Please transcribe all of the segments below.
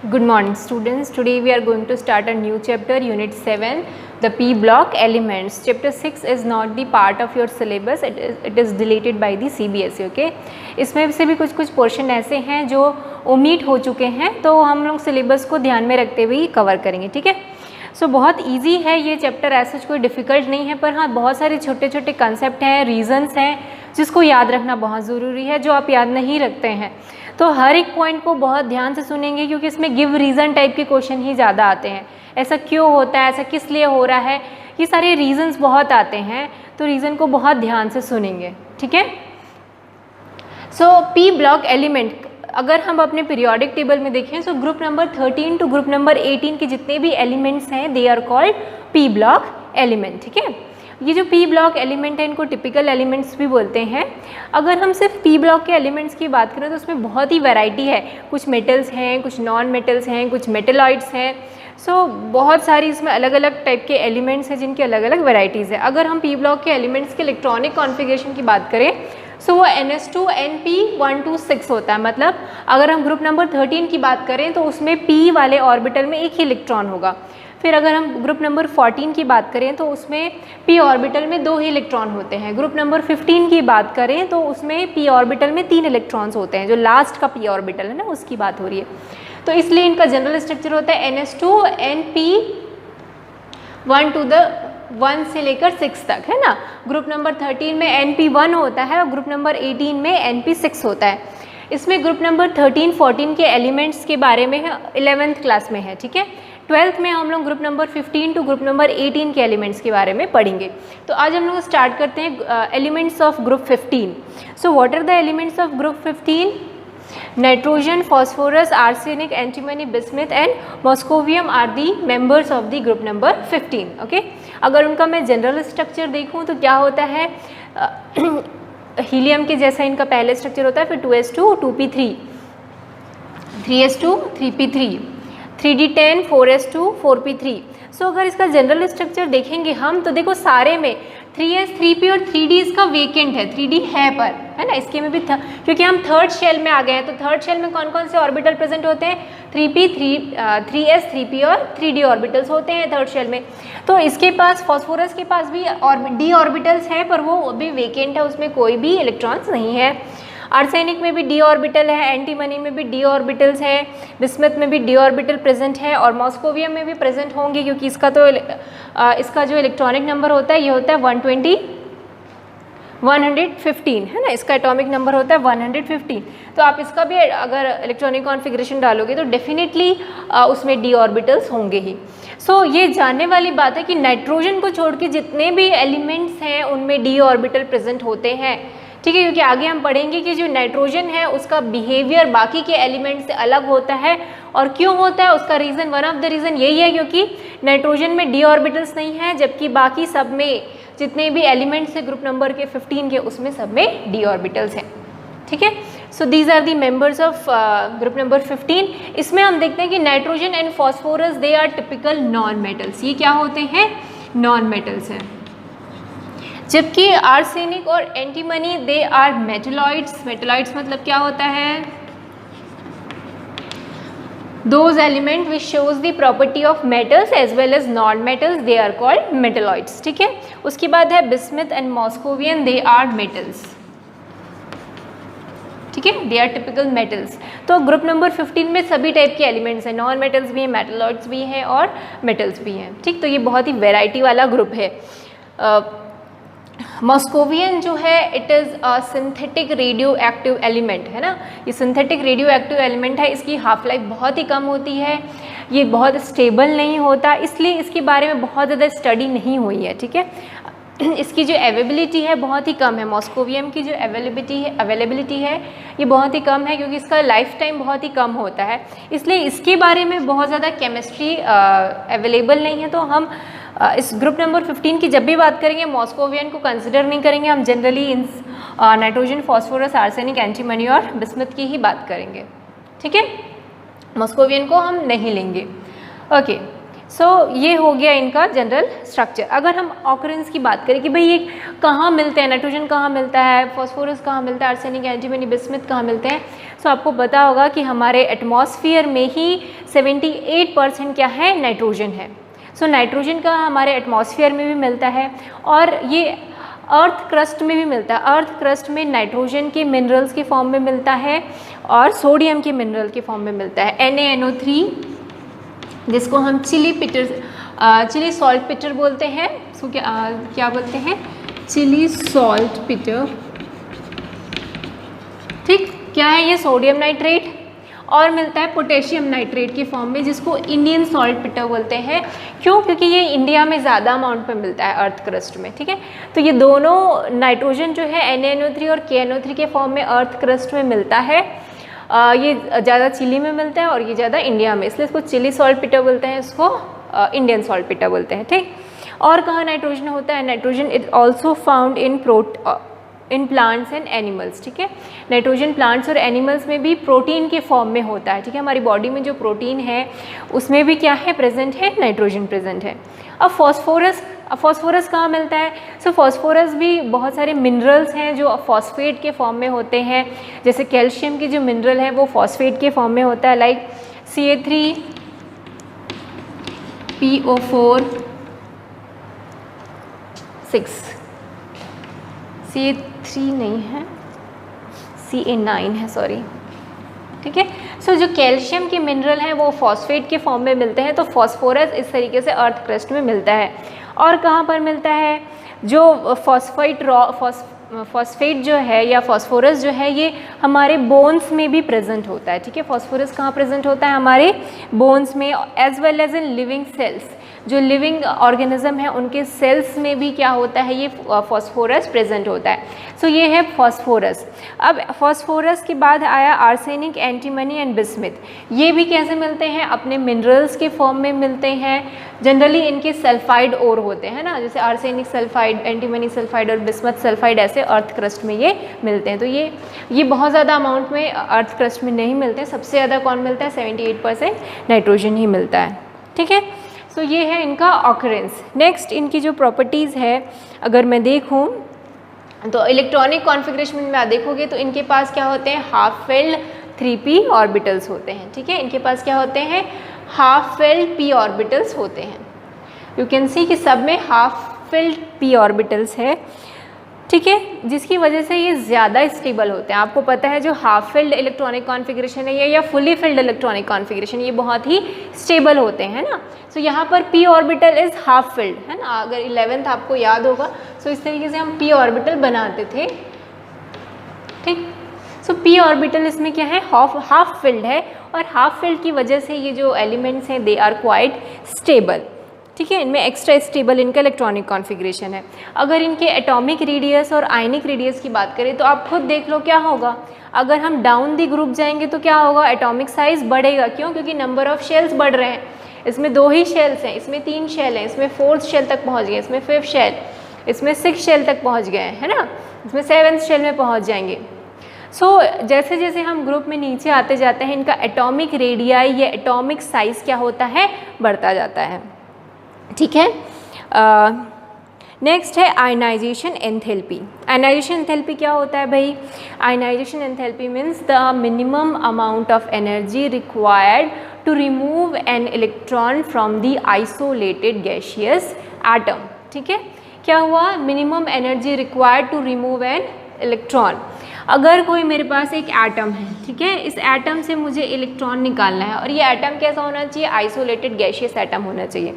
Good morning students. Today we are going to start a new chapter, Unit 7, the P block elements. Chapter 6 is not the part of your syllabus. It is deleted by the CBSE. Okay. इसमें से भी कुछ portion ऐसे हैं जो omit हो चुके हैं, तो हम लोग सिलेबस को ध्यान में रखते हुए ही कवर करेंगे. ठीक है. सो बहुत ईजी है ये चैप्टर, ऐसा कोई डिफ़िकल्ट नहीं है, पर हाँ बहुत सारे छोटे छोटे कंसेप्ट हैं, रीजंस हैं जिसको याद रखना बहुत ज़रूरी है, जो आप याद नहीं रखते हैं. तो हर एक पॉइंट को बहुत ध्यान से सुनेंगे क्योंकि इसमें गिव रीज़न टाइप के क्वेश्चन ही ज़्यादा आते हैं. ऐसा क्यों होता है, ऐसा किस लिए हो रहा है, ये सारे रीजंस बहुत आते हैं, तो रीज़न को बहुत ध्यान से सुनेंगे. ठीक है. सो पी ब्लॉक एलिमेंट अगर हम अपने पीरियोडिक टेबल में देखें तो group number 13 to group number 18 के जितने भी एलिमेंट्स हैं they are called p block element. ठीक है. ये जो पी ब्लॉक एलिमेंट है इनको टिपिकल एलिमेंट्स भी बोलते हैं. अगर हम सिर्फ पी ब्लॉक के एलिमेंट्स की बात करें तो उसमें बहुत ही वैरायटी है. कुछ मेटल्स हैं, कुछ नॉन मेटल्स हैं, कुछ मेटेलॉइड्स हैं. सो बहुत सारी इसमें अलग अलग टाइप के एलिमेंट्स हैं जिनकी अलग अलग वैरायटीज़ है. अगर हम पी ब्लॉक के एलिमेंट्स के इलेक्ट्रॉनिक कॉन्फ़िगरेशन की बात करें सो वो NS2Np126 होता है. मतलब अगर हम ग्रुप नंबर 13 की बात करें तो उसमें P वाले ऑर्बिटल में एक ही इलेक्ट्रॉन होगा. फिर अगर हम ग्रुप नंबर 14 की बात करें तो उसमें P ऑर्बिटल में 2 ही इलेक्ट्रॉन होते हैं. ग्रुप नंबर 15 की बात करें तो उसमें P ऑर्बिटल में 3 इलेक्ट्रॉन्स होते हैं. जो लास्ट का P ऑर्बिटल है ना, उसकी बात हो रही है. तो इसलिए इनका जनरल स्ट्रक्चर होता है NS2Np1 टू द 1 से लेकर 6 तक, है ना. ग्रुप नंबर 13 में NP1 होता है और ग्रुप नंबर 18 में NP6 होता है. इसमें ग्रुप नंबर 13, 14 के एलिमेंट्स के बारे में 11th क्लास में है. ठीक है. 12th में हम लोग group number 15 to group number 18 के एलिमेंट्स के बारे में पढ़ेंगे. तो आज हम लोग स्टार्ट करते हैं elements of group 15. So what are the elements of group 15? Nitrogen, phosphorus, arsenic, antimony, bismuth and moscovium are the members of the group number 15. Okay. अगर उनका मैं जनरल स्ट्रक्चर देखूं तो क्या होता है, हीलियम के जैसा इनका पहले स्ट्रक्चर होता है, फिर 2s2 2p3, 3s2 3p3, 3d10 4s2 4p3. सो अगर इसका जनरल स्ट्रक्चर देखेंगे हम तो देखो सारे में 3s 3p और 3d इसका वेकेंट है, 3d है पर, है ना. इसके में भी क्योंकि हम थर्ड शेल में आ गए हैं, तो थर्ड शेल में कौन कौन से ऑर्बिटल प्रेजेंट होते हैं? 3p 3s 3p और 3d ऑर्बिटल्स होते हैं थर्ड शेल में. तो इसके पास फॉस्फोरस के पास भी d ऑर्बिटल्स है पर वो अभी वेकेंट है, उसमें कोई भी इलेक्ट्रॉन्स नहीं है. आर्सेनिक में भी d ऑर्बिटल है, एंटीमनी में भी d ऑर्बिटल्स हैं, बिस्मथ में भी d ऑर्बिटल प्रेजेंट है और मॉस्कोवियम में भी प्रेजेंट होंगे क्योंकि इसका तो इसका जो इलेक्ट्रॉनिक नंबर होता है ये होता है 115, है ना. इसका एटॉमिक नंबर होता है 115. तो आप इसका भी अगर इलेक्ट्रॉनिक कॉन्फ़िगरेशन डालोगे तो डेफिनेटली उसमें d ऑर्बिटल्स होंगे ही. सो ये जानने वाली बात है कि नाइट्रोजन को छोड़ के जितने भी एलिमेंट्स हैं उनमें d ऑर्बिटल प्रेजेंट होते हैं. ठीक है. क्योंकि आगे हम पढ़ेंगे कि जो नाइट्रोजन है उसका बिहेवियर बाकी के एलिमेंट से अलग होता है. और क्यों होता है उसका reason, one of the reason यही है क्योंकि नाइट्रोजन में d ऑर्बिटल्स नहीं है, जबकि बाकी सब में जितने भी एलिमेंट्स हैं ग्रुप नंबर के 15 के उसमें सब में d ऑर्बिटल्स हैं. ठीक है. So these are the members of group number 15. इसमें हम देखते हैं कि nitrogen and phosphorus they are typical non metals. ये क्या होते हैं? नॉन मेटल्स हैं. जबकि आर्सेनिक और antimony they are metalloids. Metalloids मतलब क्या होता है? Those element which shows the property of metals as well as non-metals, they are called metalloids. ठीक है. उसके बाद है bismuth and moscovium, they are metals. ठीक है. they are typical metals. तो ग्रुप नंबर 15 में सभी टाइप के एलिमेंट्स हैं, नॉन मेटल्स भी हैं, मेटलॉइड्स भी हैं और मेटल्स भी हैं. ठीक. तो ये बहुत ही वेराइटी वाला ग्रुप है. मॉस्कोवियन जो है it is a synthetic radio active element, है ना. ये सिंथेटिक रेडियो एक्टिव एलिमेंट है. इसकी हाफ लाइफ बहुत ही कम होती है, ये बहुत स्टेबल नहीं होता, इसलिए इसके बारे में बहुत ज़्यादा स्टडी नहीं हुई है. ठीक है. इसकी जो अवेलेबिलिटी है बहुत ही कम है. मॉस्कोवियम की जो अवेलेबिलिटी है ये बहुत ही कम है क्योंकि इसका लाइफ टाइम बहुत ही कम होता है, इसलिए इसके बारे में बहुत ज़्यादा केमिस्ट्री अवेलेबल नहीं है. तो हम इस ग्रुप नंबर 15 की जब भी बात करेंगे मॉस्कोवियन को कंसिडर नहीं करेंगे, हम generally in nitrogen, phosphorus, arsenic, antimony और बिस्मथ की ही बात करेंगे. ठीक है. मॉस्कोवियन को हम नहीं लेंगे. ओके. ये हो गया इनका जनरल स्ट्रक्चर। अगर हम ऑकरेंस की बात करें कि भाई ये कहाँ मिलते हैं, नाइट्रोजन कहाँ मिलता है, फॉस्फोरस कहाँ मिलता है, आर्सेनिक, एंटीमनी, बिस्मथ कहाँ मिलते हैं, सो आपको पता होगा कि हमारे एटमॉस्फेयर में ही 78% क्या है, नाइट्रोजन है। सो नाइट्रोजन का हमारे एटमॉस्फेयर में भी मिलता है और ये अर्थ क्रस्ट में भी मिलता है। अर्थ क्रस्ट में नाइट्रोजन के मिनरल्स के फॉर्म में मिलता है और सोडियम के मिनरल के फॉर्म में मिलता है। NaNO3 जिसको हम चिली सॉल्ट पिटर बोलते हैं। सो क्या बोलते हैं, चिली सॉल्ट पिटर। ठीक, क्या है ये, सोडियम नाइट्रेट। और मिलता है पोटेशियम नाइट्रेट के फॉर्म में, जिसको इंडियन सॉल्ट पिटर बोलते हैं। क्यों, क्योंकि ये इंडिया में ज़्यादा अमाउंट में मिलता है अर्थ क्रस्ट में। ठीक है, तो ये दोनों नाइट्रोजन जो है NaNO3 और KNO3 के फॉर्म में अर्थ क्रस्ट में मिलता है। ये ज़्यादा चिली में मिलता है और ये ज़्यादा इंडिया में, इसलिए इसको चिली सॉल्ट पिटर बोलते हैं, इसको इंडियन सॉल्ट पिटर बोलते हैं। ठीक, और कहाँ नाइट्रोजन होता है, nitrogen is also found in plants and animals. ठीक है, नाइट्रोजन प्लांट्स और एनिमल्स में भी प्रोटीन के फॉर्म में होता है। ठीक है, हमारी बॉडी में जो प्रोटीन है उसमें भी क्या है, प्रेजेंट है, नाइट्रोजन प्रेजेंट है। अब फॉस्फोरस कहाँ मिलता है, सो फॉस्फोरस भी बहुत सारे मिनरल्स हैं जो फॉस्फेट के फॉर्म में होते हैं। जैसे कैल्शियम की जो मिनरल है वो फॉस्फेट के फॉर्म में होता है, लाइक CA3PO4 6, CA3 नहीं है, CA9 है, सॉरी। ठीक है, सो जो कैल्शियम के मिनरल हैं वो फॉस्फेट के फॉर्म में मिलते हैं। तो फॉस्फोरस इस तरीके से अर्थ क्रस्ट में मिलता है। और कहाँ पर मिलता है, जो फॉस्फेट जो है या फॉस्फोरस जो है ये हमारे बोन्स में भी प्रेजेंट होता है। ठीक है, फॉस्फोरस कहाँ प्रेजेंट होता है, हमारे बोन्स में, as well as in living cells. जो लिविंग ऑर्गेनिज्म है उनके सेल्स में भी क्या होता है, ये फॉस्फोरस प्रेजेंट होता है। सो ये है फॉस्फोरस। अब फॉस्फोरस के बाद आया आर्सेनिक, एंटीमनी एंड बिस्मथ। ये भी कैसे मिलते हैं, अपने मिनरल्स के फॉर्म में मिलते हैं। जनरली इनके सल्फाइड ओर होते हैं ना, जैसे आर्सेनिक सल्फाइड, एंटीमनी सल्फाइड और बिस्मथ सल्फाइड, ऐसे अर्थ क्रस्ट में ये मिलते हैं। तो ये बहुत ज़्यादा अमाउंट में अर्थ क्रस्ट में नहीं मिलते हैं। सबसे ज़्यादा कौन मिलता है, 78% नाइट्रोजन ही मिलता है। ठीक है, तो ये है इनका ऑकरेंस। नेक्स्ट इनकी जो प्रॉपर्टीज़ है अगर मैं देखूँ तो इलेक्ट्रॉनिक कॉन्फ़िगरेशन में आप देखोगे तो इनके पास क्या होते हैं, हाफ फिल्ड 3p ऑर्बिटल्स होते हैं। ठीक है, इनके पास क्या होते हैं, हाफ फिल्ड p ऑर्बिटल्स होते हैं। यू कैन सी कि सब में हाफ फिल्ड p ऑर्बिटल्स है। ठीक है, जिसकी वजह से ये ज़्यादा स्टेबल होते हैं। आपको पता है जो हाफ फिल्ड इलेक्ट्रॉनिक कॉन्फ़िगरेशन है ये या फुली फिल्ड इलेक्ट्रॉनिक कॉन्फ़िगरेशन, ये बहुत ही स्टेबल होते हैं ना। सो यहाँ पर p orbital is half filled है ना, अगर 11th आपको याद होगा। सो इस तरीके से हम p ऑर्बिटल बनाते थे। ठीक, सो p ऑर्बिटल इसमें क्या है, हाफ फिल्ड है और हाफ फिल्ड की वजह से ये जो एलिमेंट्स हैं दे आर क्वाइट स्टेबल। ठीक है, इनमें एक्स्ट्रा स्टेबल इनका इलेक्ट्रॉनिक कॉन्फ़िगरेशन है। अगर इनके एटॉमिक रेडियस और आयनिक रेडियस की बात करें तो आप खुद देख लो क्या होगा, अगर हम डाउन दी ग्रुप जाएंगे तो क्या होगा, एटॉमिक साइज बढ़ेगा। क्यों, क्योंकि नंबर ऑफ शेल्स बढ़ रहे हैं। इसमें 2 ही शेल्स हैं, इसमें 3 शेल हैं, इसमें 4th शेल तक पहुँच गए, इसमें 5th शेल, इसमें 6th शेल तक पहुँच गए है ना, इसमें 7th शेल में पहुँच जाएंगे। सो जैसे जैसे हम ग्रुप में नीचे आते जाते हैं इनका एटॉमिक रेडियाई या एटॉमिक साइज क्या होता है, बढ़ता जाता है। ठीक है, नेक्स्ट है आयनाइजेशन एंथैल्पी। आयनाइजेशन एंथैल्पी क्या होता है भाई, ionization enthalpy means the minimum amount of energy required to remove an electron from the isolated gaseous atom. ठीक है, क्या हुआ, minimum energy required to remove an electron. अगर कोई मेरे पास एक एटम है, ठीक है, इस एटम से मुझे इलेक्ट्रॉन निकालना है और ये एटम कैसा होना चाहिए, आइसोलेटेड गैसियस एटम होना चाहिए।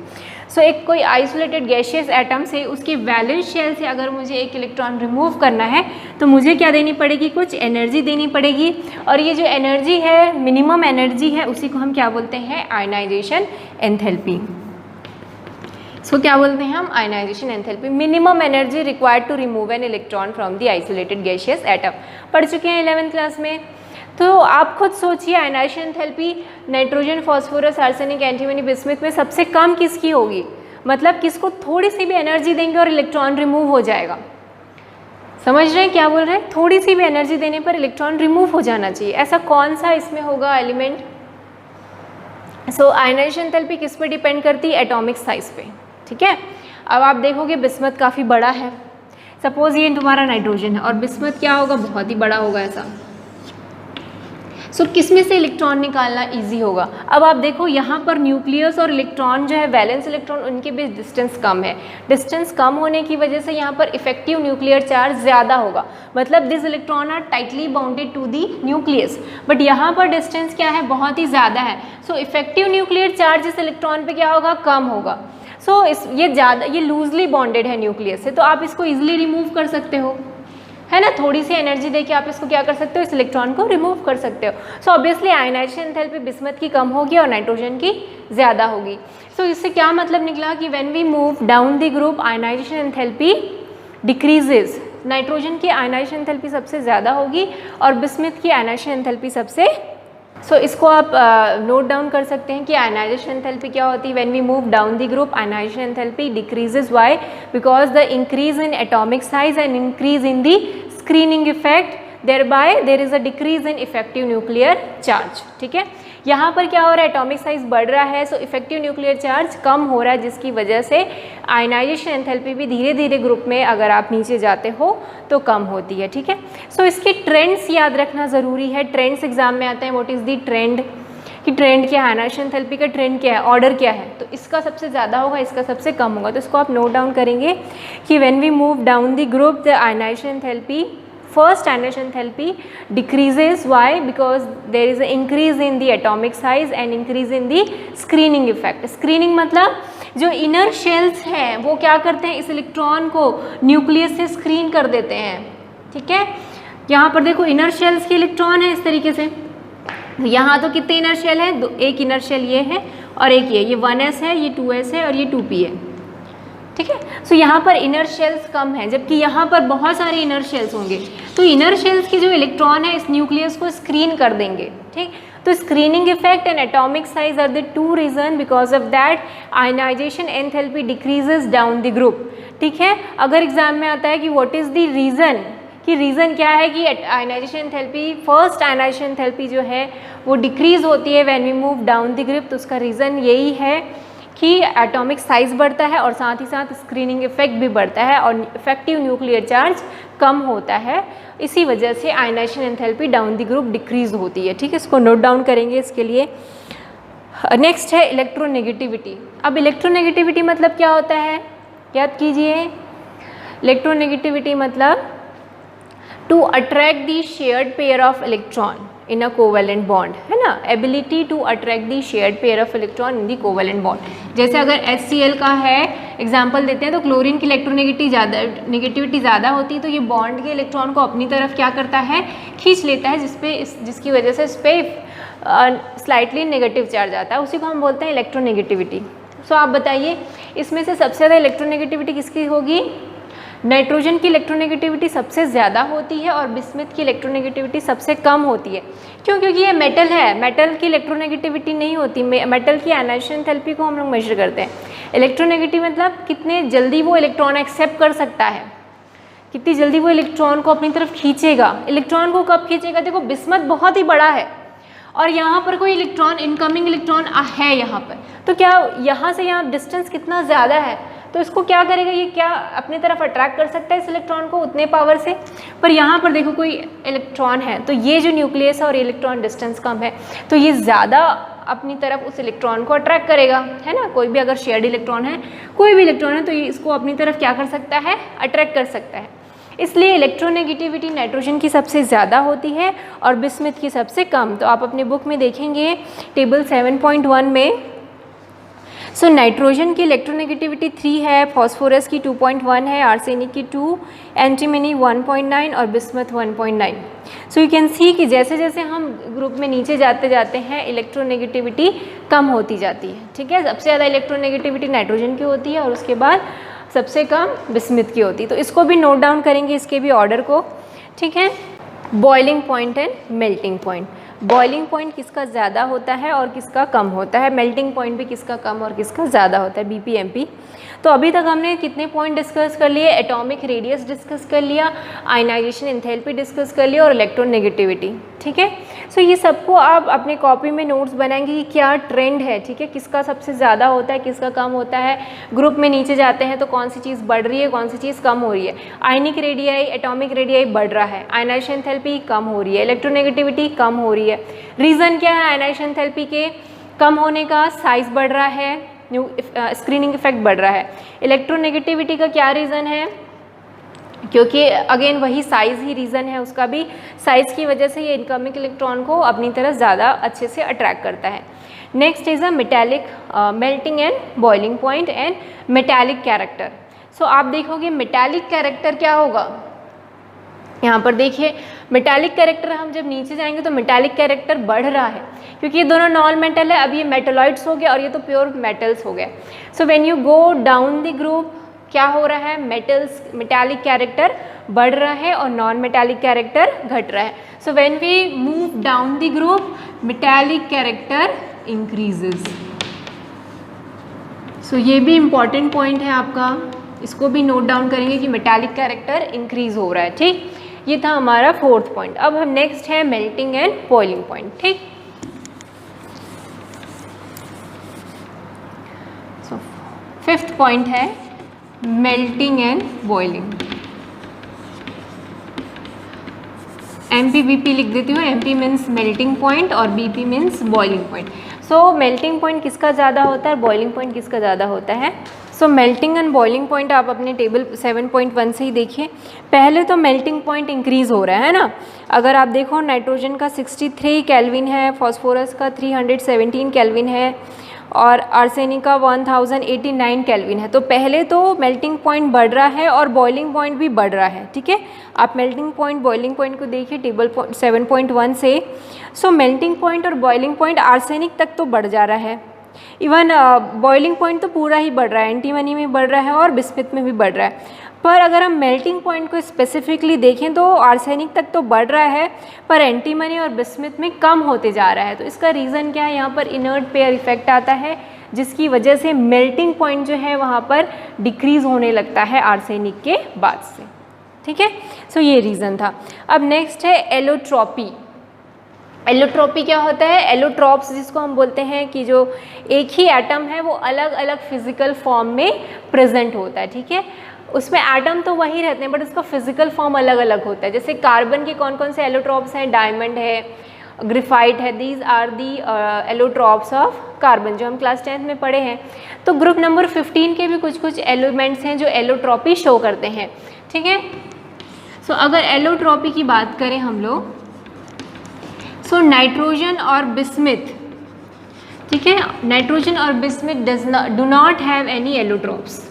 सो एक कोई आइसोलेटेड गैसियस एटम से उसके वैलेंस शेल से अगर मुझे एक इलेक्ट्रॉन रिमूव करना है तो मुझे क्या देनी पड़ेगी, कुछ एनर्जी देनी पड़ेगी। और ये जो एनर्जी है, मिनिमम एनर्जी है, उसी को हम क्या बोलते हैं, आयनाइजेशन एंथैल्पी। सो क्या बोलते हैं हम, ionization enthalpy, minimum energy required to remove an electron from the isolated gaseous atom. पढ़ चुके हैं 11th क्लास में। तो आप खुद सोचिए ionization enthalpy nitrogen, phosphorus, arsenic, antimony, bismuth में सबसे कम किसकी होगी, मतलब किसको थोड़ी सी भी एनर्जी देंगे और इलेक्ट्रॉन रिमूव हो जाएगा। समझ रहे हैं क्या बोल रहे हैं, थोड़ी सी भी एनर्जी देने पर इलेक्ट्रॉन रिमूव हो जाना चाहिए। ऐसा कौन सा इसमें होगा एलिमेंट, सो आयनाइजेशन एंथैल्पी किस पे डिपेंड करती है? एटॉमिक साइज पे, ठीक है। अब आप देखोगे बिस्मथ काफ़ी बड़ा है, सपोज ये तुम्हारा नाइट्रोजन है और बिस्मथ क्या होगा? बहुत ही बड़ा होगा ऐसा। सो किसमें से इलेक्ट्रॉन निकालना इजी होगा? अब आप देखो यहाँ पर न्यूक्लियस और इलेक्ट्रॉन जो है, वैलेंस इलेक्ट्रॉन, उनके बीच डिस्टेंस कम है। डिस्टेंस कम होने की वजह से यहाँ पर इफेक्टिव न्यूक्लियर चार्ज ज़्यादा होगा, मतलब this electron are tightly bounded to the nucleus, but यहाँ पर डिस्टेंस क्या है? बहुत ही ज़्यादा है। सो इफेक्टिव न्यूक्लियर चार्ज इस इलेक्ट्रॉन पर क्या होगा? कम होगा। सो ये लूजली बॉन्डेड है न्यूक्लियस से, तो आप इसको ईजिली रिमूव कर सकते हो, है ना। थोड़ी सी एनर्जी देके आप इसको क्या कर सकते हो? इस इलेक्ट्रॉन को रिमूव कर सकते हो। So obviously ionization enthalpy bismuth की कम होगी और नाइट्रोजन की ज़्यादा होगी। सो इससे क्या मतलब निकला कि when we move down the group ionization enthalpy decreases. Nitrogen की आयनाइजेशन एंथैल्पी सबसे ज़्यादा होगी और बिस्मथ की आयनाइजेशन एंथैल्पी सबसे। सो इसको आप नोट डाउन कर सकते हैं कि आयनाइजेशन एंथैल्पी क्या होती है? When we move down the group ionization enthalpy decreases. Why? Because the increase in atomic size and increase in the screening effect, thereby there is a decrease in effective nuclear charge, ठीक है। यहाँ पर क्या हो रहा है? Atomic size बढ़ रहा है, सो इफेक्टिव न्यूक्लियर चार्ज कम हो रहा है, जिसकी वजह से आयनाइजेशन एंथैल्पी भी धीरे धीरे ग्रुप में अगर आप नीचे जाते हो तो कम होती है, ठीक है। सो इसके ट्रेंड्स याद रखना ज़रूरी है। ट्रेंड्स एग्जाम में आते हैं। What is the trend? कि ट्रेंड क्या है? आयनाइजेशन एंथैल्पी का ट्रेंड क्या है? ऑर्डर क्या है? तो इसका सबसे ज़्यादा होगा, इसका सबसे कम होगा। तो इसको आप नोट डाउन करेंगे कि when we move down the group the ionization enthalpy, first ionization enthalpy decreases. Why? Because there is an increase in the atomic size and increase in the screening effect. Screening मतलब जो inner shells हैं वो क्या करते हैं? इस electron को nucleus से स्क्रीन कर देते हैं, ठीक है। यहाँ पर देखो इनर शेल्स के इलेक्ट्रॉन है इस तरीके से। यहाँ तो कितने इनर शेल है? एक इनर शेल ये है और एक ये 1s है, ये 2s है और ये 2p है, ठीक है। सो यहाँ पर इनर शेल्स कम है, जबकि यहाँ पर बहुत सारे इनर शेल्स होंगे। तो इनर शेल्स के जो इलेक्ट्रॉन है इस न्यूक्लियस को स्क्रीन कर देंगे, ठीक। तो screening effect and atomic size are the two reason, because of that ionization enthalpy decreases down the group, ठीक है। अगर एग्जाम में आता है कि व्हाट इज द रीजन, कि रीज़न क्या है कि ionization enthalpy, first ionization enthalpy जो है वो डिक्रीज होती है when we move down the group. तो उसका रीज़न यही है कि एटॉमिक साइज बढ़ता है और साथ ही साथ स्क्रीनिंग इफेक्ट भी बढ़ता है और इफेक्टिव न्यूक्लियर चार्ज कम होता है। इसी वजह से ionization enthalpy down the group decrease होती है, ठीक है। इसको नोट डाउन करेंगे इसके लिए। नेक्स्ट है इलेक्ट्रोनेगेटिविटी। अब इलेक्ट्रोनेगेटिविटी मतलब क्या होता है? याद कीजिए, इलेक्ट्रोनेगेटिविटी मतलब to attract the shared pair of electron in a covalent bond, है ना। Ability to attract the shared pair of electron in the covalent bond. जैसे अगर HCl का है एग्जांपल देते हैं तो क्लोरीन की इलेक्ट्रोनेगेटिविटी ज़्यादा होती है, तो ये बॉन्ड के इलेक्ट्रॉन को अपनी तरफ क्या करता है? खींच लेता है, जिसकी वजह से इस पर स्लाइटली नेगेटिव चार्ज आता है, उसी को हम बोलते हैं इलेक्ट्रोनेगेटिविटी। सो आप बताइए इसमें से सबसे ज़्यादा इलेक्ट्रोनेगेटिविटी किसकी होगी? नाइट्रोजन की इलेक्ट्रोनेगेटिविटी सबसे ज़्यादा होती है और बिस्मथ की इलेक्ट्रोनेगेटिविटी सबसे कम होती है। क्यों? क्योंकि ये मेटल है, मेटल की इलेक्ट्रोनेगेटिविटी नहीं होती। मेटल की आयनाइजेशन एंथैल्पी को हम लोग मेजर करते हैं। इलेक्ट्रोनेगेटिव मतलब कितने जल्दी वो इलेक्ट्रॉन एक्सेप्ट कर सकता है, कितनी जल्दी वो इलेक्ट्रॉन को अपनी तरफ खींचेगा। इलेक्ट्रॉन को कब खींचेगा? देखो बिस्मथ बहुत ही बड़ा है और यहाँ पर कोई इलेक्ट्रॉन, इनकमिंग इलेक्ट्रॉन है यहाँ पर, तो क्या यहाँ से यहाँ डिस्टेंस कितना ज़्यादा है, तो इसको क्या करेगा? ये क्या अपनी तरफ अट्रैक्ट कर सकता है इस इलेक्ट्रॉन को उतने पावर से। पर यहाँ पर देखो कोई इलेक्ट्रॉन है, तो ये जो न्यूक्लियस है और इलेक्ट्रॉन डिस्टेंस कम है, तो ये ज़्यादा अपनी तरफ उस इलेक्ट्रॉन को अट्रैक्ट करेगा, है ना। कोई भी अगर शेयर्ड इलेक्ट्रॉन है, कोई भी इलेक्ट्रॉन है, तो ये इसको अपनी तरफ क्या कर सकता है? अट्रैक्ट कर सकता है। इसलिए इलेक्ट्रोनेगेटिविटी नाइट्रोजन की सबसे ज़्यादा होती है और बिस्मथ की सबसे कम। तो आप अपने बुक में देखेंगे टेबल 7.1 में। सो नाइट्रोजन की इलेक्ट्रोनेगेटिविटी 3 है, फॉस्फोरस की 2.1 है, आर्सेनिक की 2, एंटीमनी 1.9 और bismuth 1.9। So you can see कि जैसे जैसे हम ग्रुप में नीचे जाते जाते हैं इलेक्ट्रोनेगेटिविटी कम होती जाती है, ठीक है। सबसे ज़्यादा इलेक्ट्रोनेगेटिविटी नाइट्रोजन की होती है और उसके बाद सबसे कम बिस्मथ की होती है। तो इसको भी नोट डाउन करेंगे, इसके भी ऑर्डर को, ठीक है। Boiling point and melting point. Boiling point किसका ज़्यादा होता है और किसका कम होता है, मेल्टिंग पॉइंट भी किसका कम और किसका ज़्यादा होता है, BPMP। तो अभी तक हमने कितने पॉइंट डिस्कस कर लिए? एटॉमिक रेडियस डिस्कस कर लिया, आयनाइजेशन एंथैल्पी डिस्कस कर लिया और इलेक्ट्रोनेगेटिविटी। ठीक है। सो ये सबको आप अपने कॉपी में नोट्स बनाएंगे कि क्या ट्रेंड है, ठीक है, किसका सबसे ज़्यादा होता है, किसका कम होता है। ग्रुप में नीचे जाते हैं तो कौन सी चीज़ बढ़ रही है, कौन सी चीज़ कम हो रही है। आयनिक रेडियाई, एटॉमिक रेडियाई बढ़ रहा है, आयनाइजेशन एंथैल्पी कम हो रही है, इलेक्ट्रोनेगेटिविटी कम हो रही है। रीज़न क्या है आयनाइजेशन एंथैल्पी के कम होने का? साइज बढ़ रहा है, न्यू स्क्रीनिंग इफेक्ट बढ़ रहा है। इलेक्ट्रोनेगेटिविटी का क्या रीज़न है? क्योंकि अगेन वही साइज़ ही रीज़न है उसका भी, साइज़ की वजह से ये इनकमिंग इलेक्ट्रॉन को अपनी तरफ ज़्यादा अच्छे से अट्रैक्ट करता है। Next is a metallic melting and boiling point and metallic character. So आप देखोगे मेटालिक कैरेक्टर क्या होगा, यहाँ पर देखिए मेटालिक कैरेक्टर, हम जब नीचे जाएंगे तो मेटालिक कैरेक्टर बढ़ रहा है क्योंकि ये दोनों नॉन मेटल है। अब ये मेटलॉइड्स हो गए और ये तो प्योर मेटल्स हो गए। So when you go down the group क्या हो रहा है, मेटल्स मेटालिक कैरेक्टर बढ़ रहा है और नॉन मेटालिक कैरेक्टर घट रहा है। So when we move down the group metallic character increases. So ये भी इम्पॉर्टेंट पॉइंट है आपका, इसको भी नोट डाउन करेंगे कि मेटालिक कैरेक्टर इंक्रीज हो रहा है, ठीक। ये था हमारा फोर्थ पॉइंट। अब हम नेक्स्ट है मेल्टिंग एंड बॉइलिंग पॉइंट, ठीक। सो फिफ्थ पॉइंट है मेल्टिंग एंड बॉइलिंग। MPBP लिख देती हूँ, MP मीन्स मेल्टिंग पॉइंट और BP मीन्स बॉइलिंग पॉइंट। सो मेल्टिंग पॉइंट किसका ज़्यादा होता है और बॉइलिंग पॉइंट किसका ज़्यादा होता है? सो मेल्टिंग एंड बॉइलिंग पॉइंट आप अपने टेबल 7.1 से ही देखिए। पहले तो मेल्टिंग पॉइंट इंक्रीज़ हो रहा है ना, अगर आप देखो नाइट्रोजन का 63 केल्विन है, फॉस्फोरस का 317 केल्विन है और आर्सेनिक का 1089 केल्विन है। तो पहले तो मेल्टिंग पॉइंट बढ़ रहा है और बॉइलिंग पॉइंट भी बढ़ रहा है, ठीक है। आप मेल्टिंग पॉइंट बॉइलिंग पॉइंट को देखिए टेबल 7.1 से। सो मेल्टिंग पॉइंट और बॉइलिंग पॉइंट आर्सेनिक तक तो बढ़ जा रहा है, इवन बॉइलिंग पॉइंट तो पूरा ही बढ़ रहा है, एंटीमनी में बढ़ रहा है और बिस्मिथ में भी बढ़ रहा है। पर अगर हम मेल्टिंग पॉइंट को स्पेसिफिकली देखें तो आर्सेनिक तक तो बढ़ रहा है पर एंटीमनी और बिस्मिथ में कम होते जा रहा है। तो इसका रीज़न क्या है? यहाँ पर इनर्ट पेयर इफेक्ट आता है जिसकी वजह से मेल्टिंग पॉइंट जो है वहाँ पर डिक्रीज़ होने लगता है आर्सेनिक के बाद से, ठीक है। सो ये रीज़न था। अब नेक्स्ट है एलोट्रॉपी। एलोट्रॉपी क्या होता है? एलोट्रॉप्स जिसको हम बोलते हैं कि जो एक ही एटम है वो अलग अलग फिजिकल फॉर्म में प्रेजेंट होता है, ठीक है। उसमें एटम तो वही रहते हैं बट उसका फिजिकल फॉर्म अलग अलग होता है। जैसे कार्बन के कौन कौन से एलोट्रॉप्स हैं? डायमंड है, ग्रेफाइट है, these are the allotropes of carbon जो हम क्लास 10th में पढ़े हैं। तो ग्रुप नंबर 15 के भी कुछ कुछ एलिमेंट्स हैं जो एलोट्रॉपी शो करते हैं, ठीक है। सो अगर एलोट्रॉपी की बात करें हम लोग, सो नाइट्रोजन और बिस्मिथ, ठीक है, नाइट्रोजन और bismuth do not have any allotropes,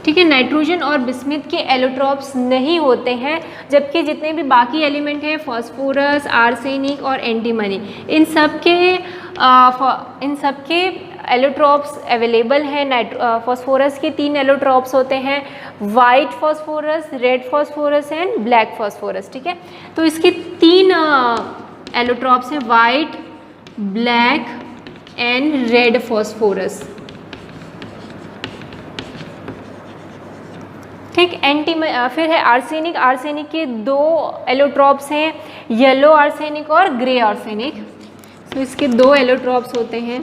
ठीक है। नाइट्रोजन और बिस्मिथ के एलोट्रॉप्स नहीं होते हैं, जबकि जितने भी बाकी एलिमेंट हैं फॉस्फोरस, आर्सेनिक और एंटीमनी, इन सब के एलोट्रॉप्स अवेलेबल हैं। फॉस्फोरस के 3 एलोट्रॉप्स होते हैं, white phosphorus, red phosphorus and black phosphorus, ठीक है। तो इसके 3 एलोट्रॉप्स हैं, white, black and red phosphorus, ठीक। फिर है आर्सेनिक। आर्सेनिक के 2 एलोट्रॉप्स हैं, येलो आर्सेनिक और ग्रे आर्सेनिक। तो इसके 2 एलोट्रॉप्स होते हैं।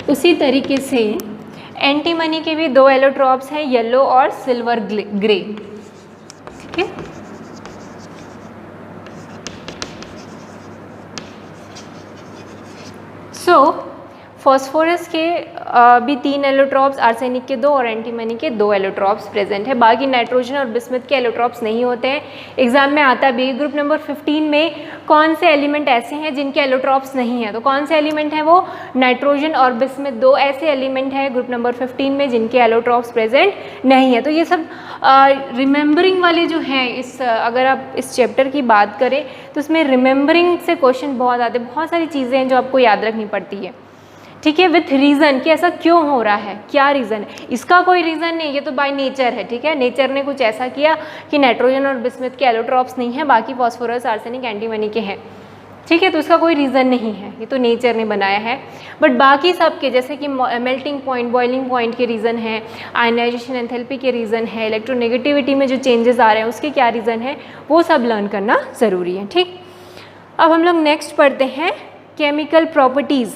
उसी तरीके से एंटीमनी के भी 2 एलोट्रॉप्स हैं, येलो और सिल्वर ग्रे, ठीक है। सो फॉस्फोरस के भी 3 एलोट्रॉप्स, आर्सेनिक के 2 और एंटीमनी के 2 एलोट्रॉप्स प्रेजेंट है। बाकी नाइट्रोजन और बिस्मिथ के एलोट्रॉप्स नहीं होते हैं। एग्जाम में आता भी। ग्रुप नंबर 15 में कौन से एलिमेंट ऐसे हैं जिनके एलोट्रॉप्स नहीं हैं? तो कौन से एलिमेंट हैं वो? नाइट्रोजन और बिस्मिथ 2 ऐसे एलिमेंट हैं ग्रुप नंबर 15 में जिनके एलोट्रॉप्स प्रेजेंट नहीं है। तो ये सब रिमेंबरिंग वाले जो हैं, अगर आप इस चैप्टर की बात करें तो इसमें रिमेंबरिंग से क्वेश्चन बहुत आते हैं, बहुत सारी चीज़ें हैं जो आपको याद रखनी पड़ती है, ठीक है, विथ रीज़न कि ऐसा क्यों हो रहा है, क्या रीज़न है। इसका कोई रीज़न नहीं, ये तो बाय नेचर है, ठीक है। नेचर ने कुछ ऐसा किया कि नाइट्रोजन और बिस्मिथ के एलोट्रॉप्स नहीं है, बाकी फॉस्फोरस, आर्सेनिक, एंटीमनी के हैं, ठीक है, तो उसका कोई रीज़न नहीं है, ये तो नेचर ने बनाया है। बट बाकी सब के जैसे कि मेल्टिंग पॉइंट, बॉइलिंग पॉइंट के रीज़न है, आयनाइजेशन एंथैल्पी के रीज़न है, इलेक्ट्रोनेगेटिविटी में जो चेंजेस आ रहे हैं उसके क्या रीज़न है, वो सब लर्न करना ज़रूरी है। ठीक, अब हम लोग नेक्स्ट पढ़ते हैं केमिकल प्रॉपर्टीज़।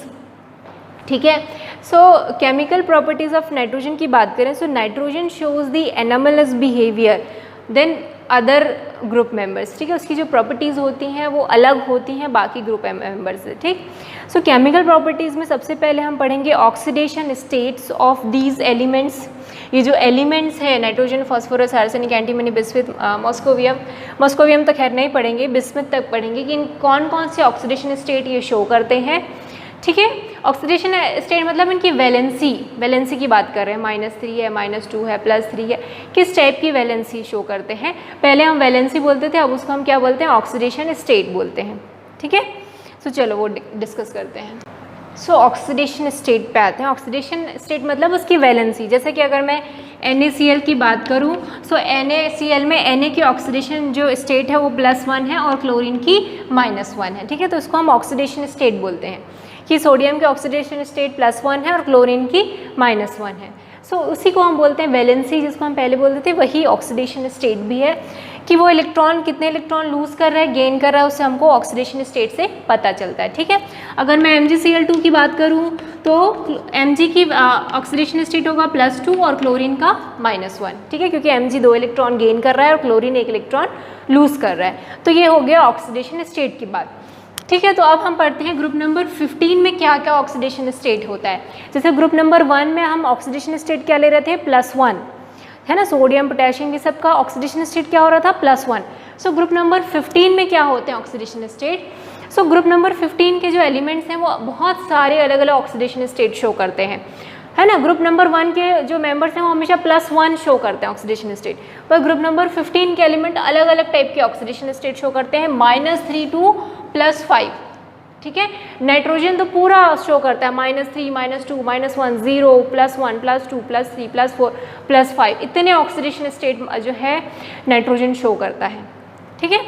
ठीक है, so chemical properties of nitrogen की बात करें, so nitrogen shows the anomalous behaviour than other group members. ठीक है, उसकी जो प्रॉपर्टीज़ होती हैं वो अलग होती हैं बाकी ग्रुप मेंबर्स से। ठीक, सो केमिकल प्रॉपर्टीज़ में सबसे पहले हम पढ़ेंगे oxidation states of these elements. ये जो एलिमेंट्स हैं nitrogen, phosphorus, arsenic, antimony, bismuth, moscovium तो खैर नहीं पढ़ेंगे, बिस्मिथ तक पढ़ेंगे कि इन कौन कौन से ऑक्सीडेशन स्टेट ये शो करते हैं। ठीक है, ऑक्सीडेशन स्टेट मतलब इनकी वैलेंसी की बात कर रहे हैं, -3 है, -2 है, +3 है, किस टाइप की वैलेंसी शो करते हैं। पहले हम वैलेंसी बोलते थे, अब उसको हम क्या बोलते हैं, ऑक्सीडेशन स्टेट बोलते हैं। ठीक है, सो चलो वो डिस्कस करते हैं। सो ऑक्सीडेशन स्टेट पे आते हैं। ऑक्सीडेशन स्टेट मतलब उसकी वैलेंसी। जैसे कि अगर मैं NaCl की बात करूं, सो NaCl में Na की ऑक्सीडेशन जो स्टेट है वो +1 है और क्लोरीन की -1 है। ठीक है, तो इसको हम ऑक्सीडेशन स्टेट बोलते हैं कि सोडियम की ऑक्सीडेशन स्टेट +1 है और क्लोरीन की -1 है। सो उसी को हम बोलते हैं वैलेंसी, जिसको हम पहले बोलते थे, वही ऑक्सीडेशन स्टेट भी है कि वो इलेक्ट्रॉन कितने इलेक्ट्रॉन लूज़ कर रहा है, गेन कर रहा है, उससे हमको ऑक्सीडेशन स्टेट से पता चलता है। ठीक है, अगर मैं MgCl2 की बात करूँ तो Mg की ऑक्सीडेशन स्टेट होगा +2 और क्लोरीन का -1। ठीक है, क्योंकि Mg 2 इलेक्ट्रॉन गेन कर रहा है और क्लोरीन 1 इलेक्ट्रॉन लूज़ कर रहा है। तो ये हो गया ऑक्सीडेशन स्टेट की बात। ठीक है, तो अब हम पढ़ते हैं ग्रुप नंबर 15 में क्या क्या ऑक्सीडेशन स्टेट होता है। जैसे ग्रुप नंबर 1 में हम ऑक्सीडेशन स्टेट क्या ले रहे थे, +1 है ना, सोडियम, पोटेशियम, ये सब का ऑक्सीडेशन स्टेट क्या हो रहा था, +1। सो ग्रुप नंबर 15 में क्या होते हैं oxidation state. So group number 15 के जो एलिमेंट्स हैं वो बहुत सारे अलग अलग ऑक्सीडेशन स्टेट शो करते हैं, है ना। ग्रुप नंबर 1 के जो मेंबर्स हैं वो हमेशा +1 शो करते हैं ऑक्सीडेशन स्टेट, पर ग्रुप नंबर 15 के एलिमेंट अलग अलग टाइप के ऑक्सीडेशन स्टेट शो करते हैं, -3 to +5। ठीक है, नाइट्रोजन तो पूरा शो करता है -3, -2, -1, 0, +1, +2, +3, +4, +5, इतने ऑक्सीडेशन स्टेट जो है नाइट्रोजन शो करता है। ठीक है,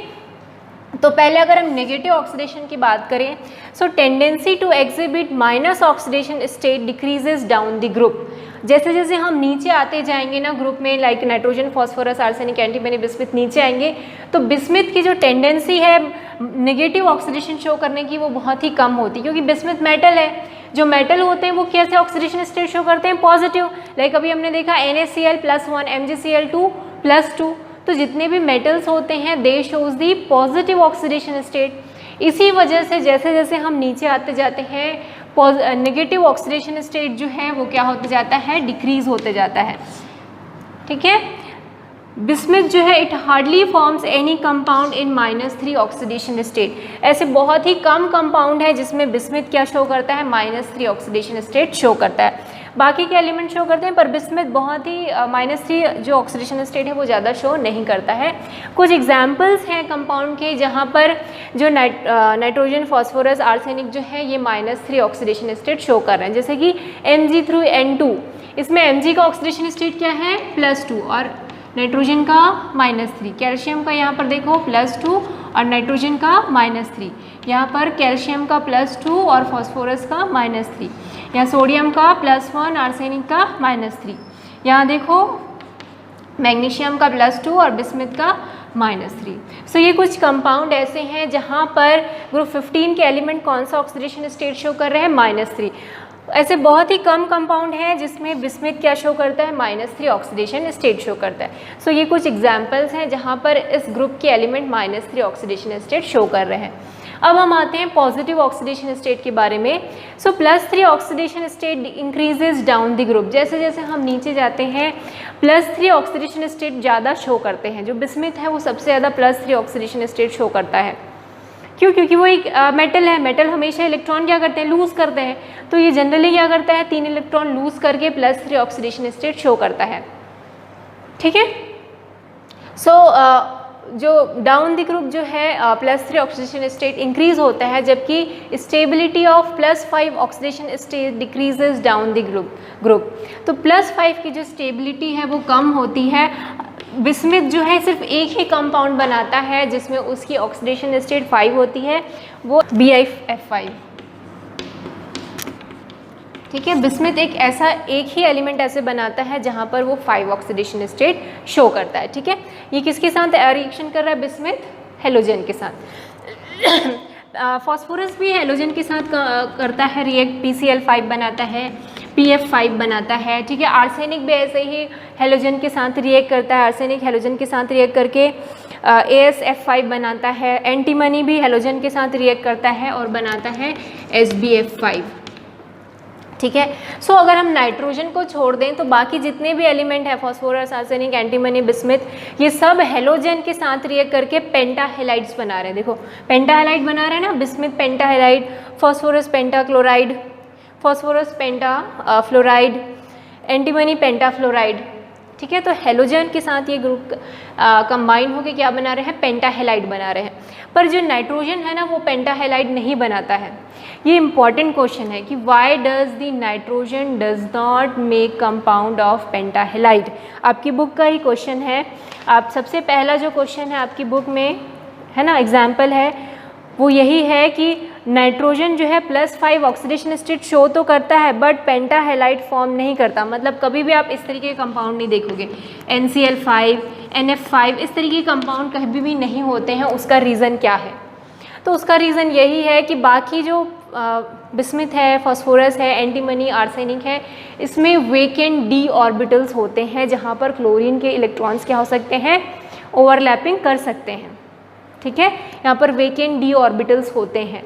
तो पहले अगर हम नेगेटिव ऑक्सीडेशन की बात करें, so tendency to exhibit minus oxidation state decreases down the group. जैसे जैसे हम नीचे आते जाएंगे ना ग्रुप में, like nitrogen, phosphorus, arsenic, antimony, bismuth नीचे आएंगे, तो बिस्मिथ की जो टेंडेंसी है नेगेटिव ऑक्सीडेशन शो करने की वो बहुत ही कम होती है, क्योंकि बिस्मिथ मेटल है। जो मेटल होते हैं वो कैसे ऑक्सीडेशन स्टेट शो करते हैं, पॉजिटिव। लाइक अभी हमने देखा NaCl +1, MgCl2 +2, तो जितने भी मेटल्स होते हैं दे shows the positive oxidation state. इसी वजह से जैसे जैसे हम नीचे आते जाते हैं नेगेटिव ऑक्सीडेशन स्टेट जो है वो क्या होते जाता है, डिक्रीज होते जाता है। ठीक है, बिस्मिथ जो है it hardly forms any compound in -3 oxidation state. ऐसे बहुत ही कम कंपाउंड है जिसमें बिस्मिथ क्या शो करता है, -3 ऑक्सीडेशन स्टेट शो करता है। बाकी के एलिमेंट शो करते हैं पर बिस्मिथ बहुत ही -3 जो ऑक्सीडेशन स्टेट है वो ज़्यादा शो नहीं करता है। कुछ एग्जांपल्स हैं कंपाउंड के जहाँ पर जो नाइट्रोजन, फॉस्फोरस, आर्सेनिक जो है ये -3 ऑक्सीडेशन स्टेट शो कर रहे हैं, जैसे कि Mg3N2, इसमें Mg का ऑक्सीडेशन स्टेट क्या है, +2 और नाइट्रोजन का -3। कैल्शियम का यहाँ पर देखो +2 और नाइट्रोजन का -3। यहाँ पर कैल्शियम का +2 और फॉस्फोरस का -3। यहाँ सोडियम का +1, आर्सेनिक का -3। यहाँ देखो मैग्नीशियम का +2 और बिस्मिथ का -3। सो ये कुछ कंपाउंड ऐसे हैं जहाँ पर ग्रुप 15 के एलिमेंट कौन सा ऑक्सीडेशन स्टेट शो कर रहे हैं, -3। ऐसे बहुत ही कम कंपाउंड हैं जिसमें बिस्मिथ क्या शो करता है, -3 ऑक्सीडेशन स्टेट शो करता है। सो ये कुछ एग्जांपल्स हैं जहाँ पर इस ग्रुप के एलिमेंट -3 ऑक्सीडेशन स्टेट शो कर रहे हैं। अब हम आते हैं पॉजिटिव ऑक्सीडेशन स्टेट के बारे में। सो +3 oxidation state increases down the group. जैसे जैसे हम नीचे जाते हैं +3 ऑक्सीडेशन स्टेट ज़्यादा शो करते हैं। जो बिस्मिथ है वो सबसे ज़्यादा +3 ऑक्सीडेशन स्टेट शो करता है। क्यों? क्योंकि वो एक मेटल है। मेटल हमेशा इलेक्ट्रॉन क्या करते हैं, लूज़ करते हैं। तो ये जनरली क्या करता है, 3 इलेक्ट्रॉन लूज़ करके +3 ऑक्सीडेशन स्टेट शो करता है। ठीक है, सो जो डाउन द ग्रुप जो है +3 ऑक्सीडेशन स्टेट इंक्रीज होता है, जबकि stability of +5 oxidation state decreases down the group. तो +5 की जो स्टेबिलिटी है वो कम होती है बिस्मिथ जो है सिर्फ एक ही कंपाउंड बनाता है जिसमें उसकी ऑक्सीडेशन स्टेट 5 होती है, वो BiF5। ठीक है, बिस्मिथ एक ही एलिमेंट ऐसे बनाता है जहाँ पर वो 5 ऑक्सीडेशन स्टेट शो करता है। ठीक है, ये किसके साथ रिएक्शन कर रहा है बिस्मिथ? हेलोजन के साथ। फॉस्फोरस भी हेलोजन के साथ करता है रिएक्ट, PCl5 बनाता है, PF5 बनाता है। ठीक है, आर्सेनिक भी ऐसे ही हेलोजन के साथ रिएक्ट करता है, आर्सेनिक हेलोजन के साथ रिएक्ट करके AsF5 बनाता है। एंटीमनी भी हेलोजन के साथ रिएक्ट करता है और बनाता है SbF5। ठीक है, सो अगर हम नाइट्रोजन को छोड़ दें तो बाकी जितने भी एलिमेंट है, फॉस्फोरस, आर्सेनिक, एंटीमनी, बिस्मिथ, ये सब हेलोजन के साथ रिएक्ट करके पेंटाहेलाइड्स बना रहे हैं। देखो पेंटाहेलाइड बना रहे हैं ना, bismuth pentahalide, phosphorus pentachloride, phosphorus pentafluoride, antimony pentafluoride. ठीक है, तो हेलोजन के साथ ये ग्रुप कंबाइन होकर क्या बना रहे हैं? पेंटाहेलाइड बना रहे हैं। पर जो नाइट्रोजन है ना, वो पेंटाहेलाइड नहीं बनाता है। ये इंपॉर्टेंट क्वेश्चन है कि why does the nitrogen does not make compound of pentahalide. आपकी बुक का ही क्वेश्चन है। आप सबसे पहला जो क्वेश्चन है आपकी बुक में है ना, एग्जाम्पल है, वो यही है कि नाइट्रोजन जो है +5 ऑक्सीडेशन स्टेट शो तो करता है बट पेंटाहेलाइड फॉर्म नहीं करता। मतलब कभी भी आप इस तरीके के कंपाउंड नहीं देखोगे, NCl5, NF5, इस तरीके के कंपाउंड कभी भी नहीं होते हैं। उसका रीज़न क्या है? तो उसका रीज़न यही है कि बाकी जो बिस्मिथ है, फॉस्फोरस है, एंटीमनी, आर्सेनिक है, इसमें वेकेंट d ऑर्बिटल्स होते हैं जहाँ पर क्लोरीन के इलेक्ट्रॉन्स क्या हो सकते हैं? ओवरलैपिंग कर सकते हैं। ठीक है, यहाँ पर वेकेंट d ऑर्बिटल्स होते हैं,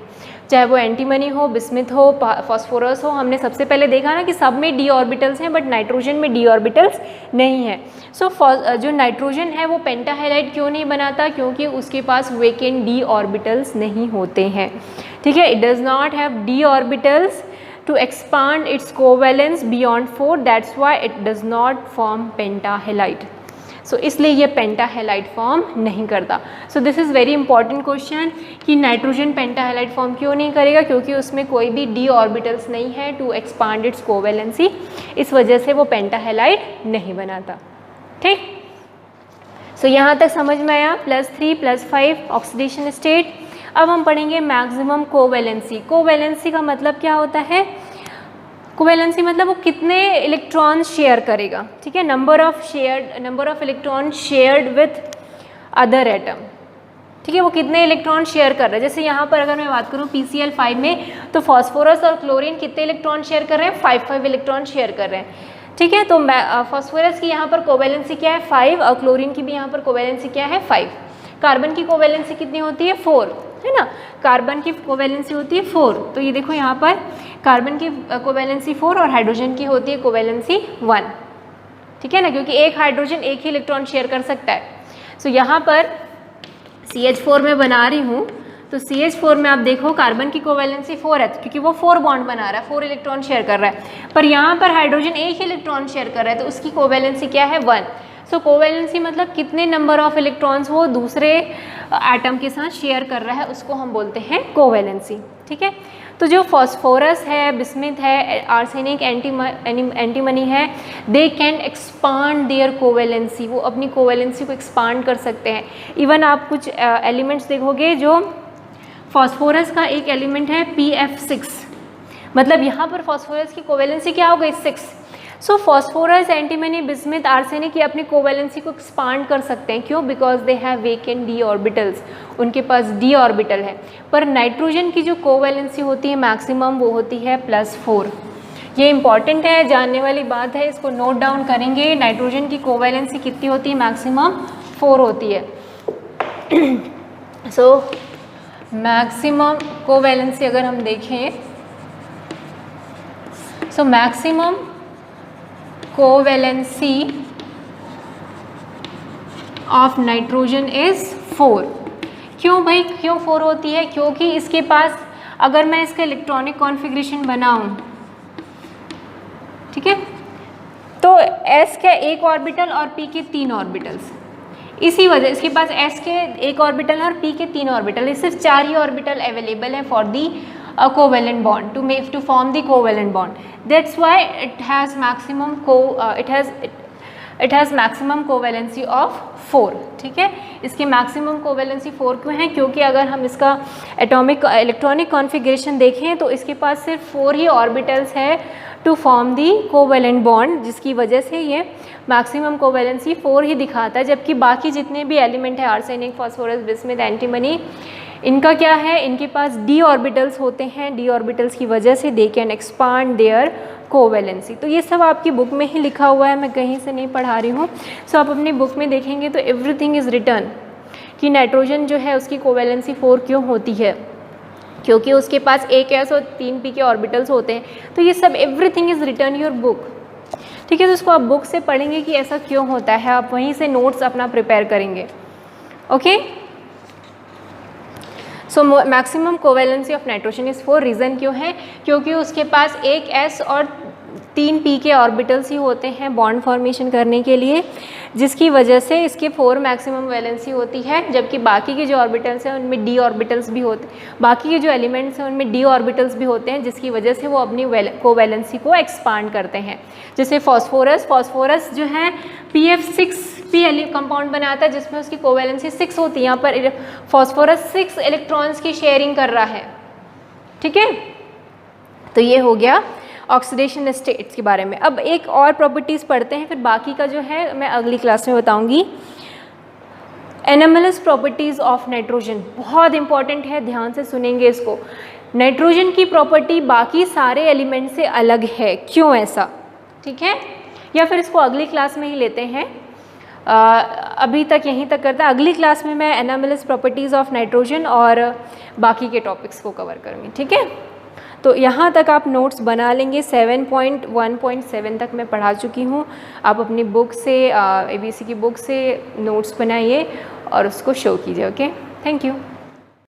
चाहे वो एंटीमनी हो, बिस्मिथ हो, फॉस्फोरस हो। हमने सबसे पहले देखा ना कि सब में d ऑर्बिटल्स हैं बट नाइट्रोजन में d ऑर्बिटल्स नहीं है। सो जो नाइट्रोजन है वो पेंटाहेलाइड क्यों नहीं बनाता? क्योंकि उसके पास वेकेंट d ऑर्बिटल्स नहीं होते हैं। ठीक है, it does not have d orbitals to expand its covalence beyond 4, that's why it does not form pentahalide. So इसलिए ये पेंटाहेलाइड फॉर्म नहीं करता। So this is very important question कि नाइट्रोजन पेंटाहेलाइड फॉर्म क्यों नहीं करेगा? क्योंकि उसमें कोई भी d ऑर्बिटल्स नहीं है टू एक्सपांड इट्स कोवैलेंसी, इस वजह से वो पेंटाहेलाइड नहीं बनाता। ठीक, सो यहाँ तक समझ में आया, +3 +5 ऑक्सीडेशन स्टेट। अब हम पढ़ेंगे मैक्सिमम कोवैलेंसी। कोवैलेंसी का मतलब क्या होता है? कोवैलेंसी मतलब वो कितने इलेक्ट्रॉन शेयर करेगा। ठीक है, number of electron shared with other atom. ठीक है, वो कितने इलेक्ट्रॉन शेयर कर रहे हैं। जैसे यहाँ पर अगर मैं बात करूँ PCl5 में, तो फॉस्फोरस और क्लोरीन कितने इलेक्ट्रॉन शेयर कर रहे हैं? 5 इलेक्ट्रॉन शेयर कर रहे हैं। ठीक है, तो फॉस्फोरस की यहाँ पर कोवैलेंसी क्या है? 5, और क्लोरीन की भी यहाँ पर कोवैलेंसी क्या है? 5। कार्बन की कोवैलेंसी कितनी होती है? 4, है ना। कार्बन की कोवैलेंसी होती है 4। तो ये देखो यहाँ पर कार्बन की कोवैलेंसी 4 और हाइड्रोजन की होती है कोवैलेंसी 1। ठीक है ना, क्योंकि एक हाइड्रोजन एक ही इलेक्ट्रॉन शेयर कर सकता है। सो यहाँ पर CH4 में बना रही हूँ, तो CH4 में आप देखो कार्बन की कोवैलेंसी 4 है क्योंकि वो 4 बॉन्ड बना रहा है, 4 इलेक्ट्रॉन शेयर कर रहा है। पर यहाँ पर हाइड्रोजन एक ही इलेक्ट्रॉन शेयर कर रहा है, तो उसकी कोवैलेंसी क्या है? 1। सो कोवैलेंसी मतलब कितने नंबर ऑफ इलेक्ट्रॉन्स वो दूसरे एटम के साथ शेयर कर रहा है, उसको हम बोलते हैं कोवैलेंसी। ठीक है, तो जो फॉस्फोरस है, बिस्मिथ है, आर्सेनिक, एंटीमनी है, they can expand their covalency. वो अपनी कोवैलेंसी को एक्सपांड कर सकते हैं। इवन आप कुछ एलिमेंट्स देखोगे, जो फॉस्फोरस का एक एलिमेंट है PF6, मतलब यहाँ पर फॉस्फोरस की कोवैलेंसी क्या हो गई? 6। सो फॉस्फोरस, एंटीमनी, बिस्मिथ, आर्सेनिक ये अपनी कोवैलेंसी को एक्सपांड कर सकते हैं। क्यों? Because they have vacant d orbitals, उनके पास d ऑर्बिटल है। पर नाइट्रोजन की जो कोवैलेंसी होती है मैक्सिमम, वो होती है +4। ये इंपॉर्टेंट है, जानने वाली बात है, इसको नोट डाउन करेंगे। नाइट्रोजन की कोवैलेंसी कितनी होती है? मैक्सिमम 4 होती है। सो मैक्सिमम कोवैलेंसी अगर हम देखें, so maximum covalency of nitrogen is 4। क्यों भाई, क्यों 4 होती है? क्योंकि इसके पास, अगर मैं इसका इलेक्ट्रॉनिक कॉन्फ़िगरेशन बनाऊं, ठीक है, तो S के 1 ऑर्बिटल और P के 3 ऑर्बिटल्स, इसी वजह इसके पास S के 1 ऑर्बिटल और P के 3 ऑर्बिटल, ये सिर्फ 4 ही ऑर्बिटल अवेलेबल है for the covalent bond to form the covalent bond. That's why it has maximum it has maximum covalency of 4, ठीक है। इसकी मैक्सिमम कोवेलेंसी 4 क्यों है? क्योंकि अगर हम इसका एटॉमिक इलेक्ट्रॉनिक कॉन्फ़िगरेशन देखें तो इसके पास सिर्फ 4 ही ऑर्बिटल्स है to form the covalent bond, जिसकी वजह से ये मैक्सिमम कोवेलेंसी 4 ही दिखाता है, जबकि बाकी जितने भी एलिमेंट है आर्सेनिक, फास्फोरस, बिस्मुथ, एंटीमनी, इनका क्या है, इनके पास डी ऑर्बिटल्स होते हैं। डी ऑर्बिटल्स की वजह से they can expand their covalency. तो ये सब आपकी बुक में ही लिखा हुआ है, मैं कहीं से नहीं पढ़ा रही हूँ। सो आप अपनी बुक में देखेंगे तो एवरीथिंग इज़ रिटन कि नाइट्रोजन जो है उसकी कोवेलेंसी 4 क्यों होती है, क्योंकि उसके पास एक s और 3 p के ऑर्बिटल्स होते हैं। तो ये सब everything is written your book, ठीक है। तो उसको आप बुक से पढ़ेंगे कि ऐसा क्यों होता है, आप वहीं से नोट्स अपना प्रिपेयर करेंगे, okay. So maximum covalency of nitrogen is 4। Reason क्यों है? क्योंकि उसके पास एक s और 3 p के ऑर्बिटल्स ही होते हैं बॉन्ड फॉर्मेशन करने के लिए, जिसकी वजह से इसके 4 मैक्सिमम वैलेंसी होती है, जबकि बाकी के जो ऑर्बिटल्स हैं उनमें डी ऑर्बिटल्स भी होते हैं, बाकी के जो एलिमेंट्स हैं उनमें डी ऑर्बिटल्स भी होते हैं, जिसकी वजह से वो अपनी कोवैलेंसी को एक्सपांड करते हैं। जैसे फास्फोरस जो है PF6P कंपाउंड बनाता है, जिसमें उसकी कोवैलेंसी 6 होती है। यहाँ पर फास्फोरस 6 इलेक्ट्रॉन्स की शेयरिंग कर रहा है, ठीक है। तो ये हो गया ऑक्सीडेशन स्टेट्स के बारे में। अब एक और प्रॉपर्टीज़ पढ़ते हैं, फिर बाकी का जो है मैं अगली क्लास में बताऊंगी। एनामलस प्रॉपर्टीज़ ऑफ नाइट्रोजन बहुत इंपॉर्टेंट है, ध्यान से सुनेंगे इसको। नाइट्रोजन की प्रॉपर्टी बाकी सारे एलिमेंट से अलग है, क्यों ऐसा, ठीक है, या फिर इसको अगली क्लास में ही लेते हैं। अभी तक यहीं तक करता है, अगली क्लास में मैं एनामलस प्रॉपर्टीज़ ऑफ नाइट्रोजन और बाकी के टॉपिक्स को कवर करूँगी, ठीक है। तो यहाँ तक आप नोट्स बना लेंगे। 7.1.7 तक मैं पढ़ा चुकी हूँ। आप अपनी बुक से ABC की बुक से नोट्स बनाइए और उसको शो कीजिए, ओके। Thank you.